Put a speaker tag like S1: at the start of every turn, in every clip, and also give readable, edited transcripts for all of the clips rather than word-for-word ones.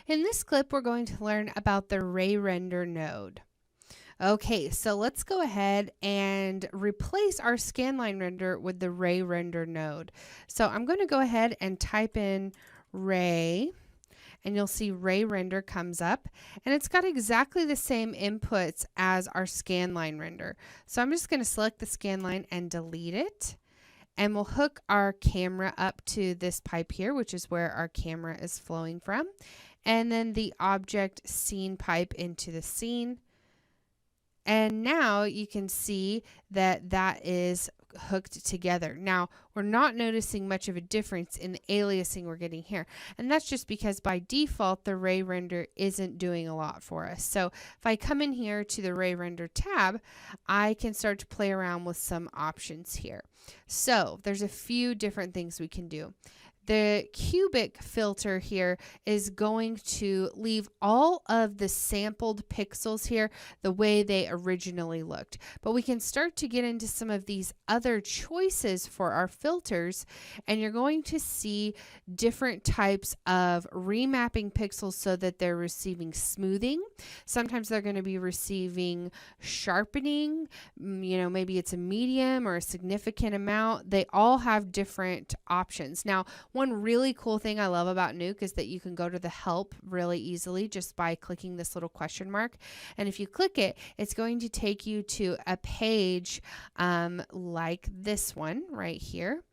S1: In this clip, we're going to learn about the Ray Render node. Okay, so let's go ahead and replace our scanline render with the Ray Render node. So I'm going to go ahead and type in Ray, and you'll see Ray Render comes up, and it's got exactly the same inputs as our scanline render. So I'm just going to select the scanline and delete it. And we'll hook our camera up to this pipe here, which is where our camera is flowing from. And then the object scene pipe into the scene. And now you can see that that is hooked together. Now, we're not noticing much of a difference in the aliasing we're getting here. And that's just because by default, the Ray Render isn't doing a lot for us. So if I come in here to the Ray Render tab, I can start to play around with some options here. So there's a few different things we can do. The cubic filter here is going to leave all of the sampled pixels here the way they originally looked. But we can start to get into some of these other choices for our filters, and you're going to see different types of remapping pixels so that they're receiving smoothing. Sometimes they're going to be receiving sharpening. Maybe it's a medium or a significant amount. They all have different options. Now, one really cool thing I love about Nuke is that you can go to the help really easily just by clicking this little question mark. And if you click it, it's going to take you to a page like this one right here.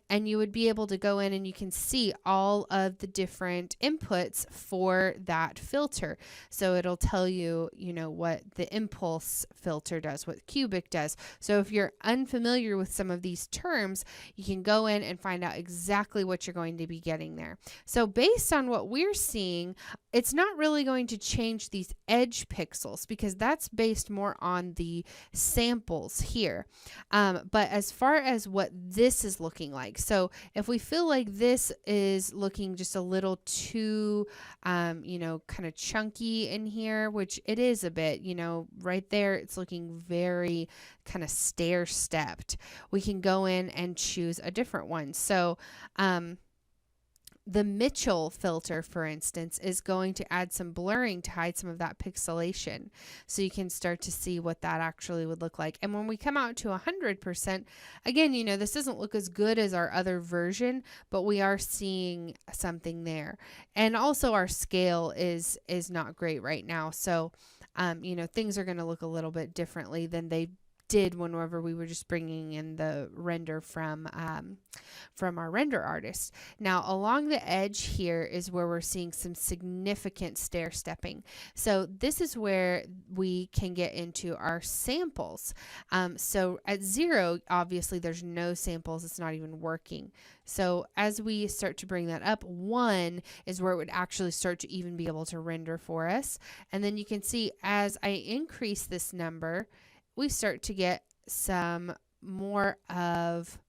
S1: And you would be able to go in and you can see all of the different inputs for that filter. So it'll tell you, what the impulse filter does, what cubic does. So if you're unfamiliar with some of these terms, you can go in and find out exactly what you're going to be getting there. So based on what we're seeing, it's not really going to change these edge pixels because that's based more on the samples here. But as far as what this is looking like, so if we feel like this is looking just a little too, kind of chunky in here, which it is a bit, right there, it's looking very kind of stair-stepped. We can go in and choose a different one. So, the Mitchell filter, for instance, is going to add some blurring to hide some of that pixelation. So you can start to see what that actually would look like. And when we come out to 100%, again, this doesn't look as good as our other version, but we are seeing something there. And also our scale is not great right now. So, things are going to look a little bit differently than they did whenever we were just bringing in the render from our render artist. Now along the edge here is where we're seeing some significant stair stepping. So this is where we can get into our samples. So at 0, obviously there's no samples, it's not even working. So as we start to bring that up, 1 is where it would actually start to even be able to render for us. And then you can see as I increase this number, we start to get some more of,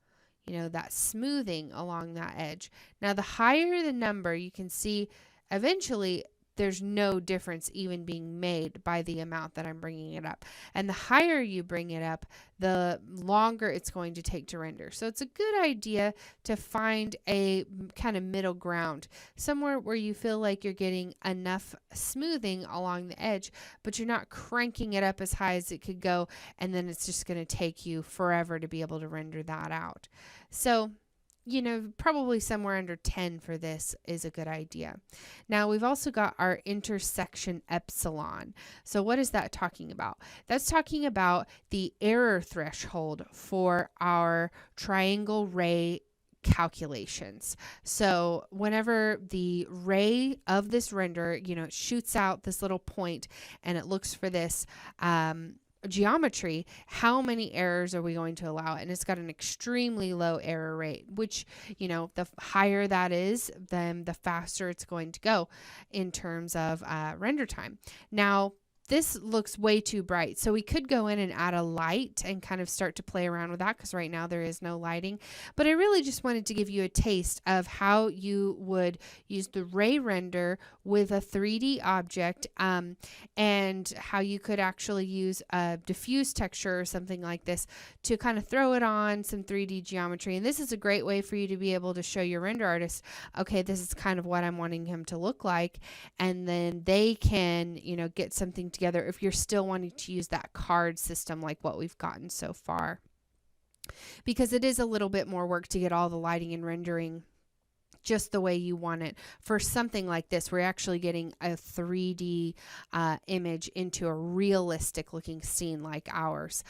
S1: that smoothing along that edge. Now, the higher the number, you can see eventually there's no difference even being made by the amount that I'm bringing it up. And the higher you bring it up, the longer it's going to take to render. So it's a good idea to find a kind of middle ground, somewhere where you feel like you're getting enough smoothing along the edge, but you're not cranking it up as high as it could go, and then it's just going to take you forever to be able to render that out. So probably somewhere under 10 for this is a good idea. Now we've also got our intersection epsilon. So what is that talking about? That's talking about the error threshold for our triangle ray calculations. So whenever the ray of this render, it shoots out this little point and it looks for this, geometry, how many errors are we going to allow? And it's got an extremely low error rate, which, the higher that is, then the faster it's going to go in terms of render time. Now, this looks way too bright. So we could go in and add a light and kind of start to play around with that, because right now there is no lighting. But I really just wanted to give you a taste of how you would use the ray render with a 3D object, and how you could actually use a diffuse texture or something like this to kind of throw it on some 3D geometry. And this is a great way for you to be able to show your render artist, okay, this is kind of what I'm wanting him to look like, and then they can, you know, get something together if you're still wanting to use that card system like what we've gotten so far, because it is a little bit more work to get all the lighting and rendering just the way you want it. For something like this, we're actually getting a 3D image into a realistic looking scene like ours.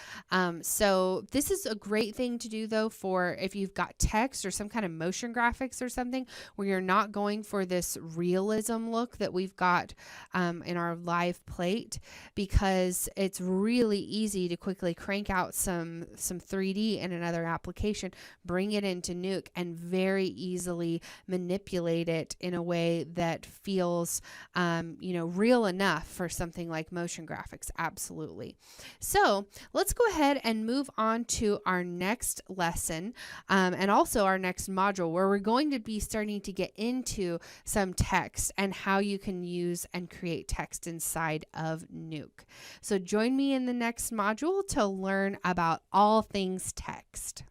S1: So this is a great thing to do though for if you've got text or some kind of motion graphics or something where you're not going for this realism look that we've got in our live plate, because it's really easy to quickly crank out some 3D in another application, bring it into Nuke, and very easily manipulate it in a way that feels, you know, real enough for something like motion graphics. Absolutely. So let's go ahead and move on to our next lesson, and also our next module, where we're going to be starting to get into some text and how you can use and create text inside of Nuke. So join me in the next module to learn about all things text.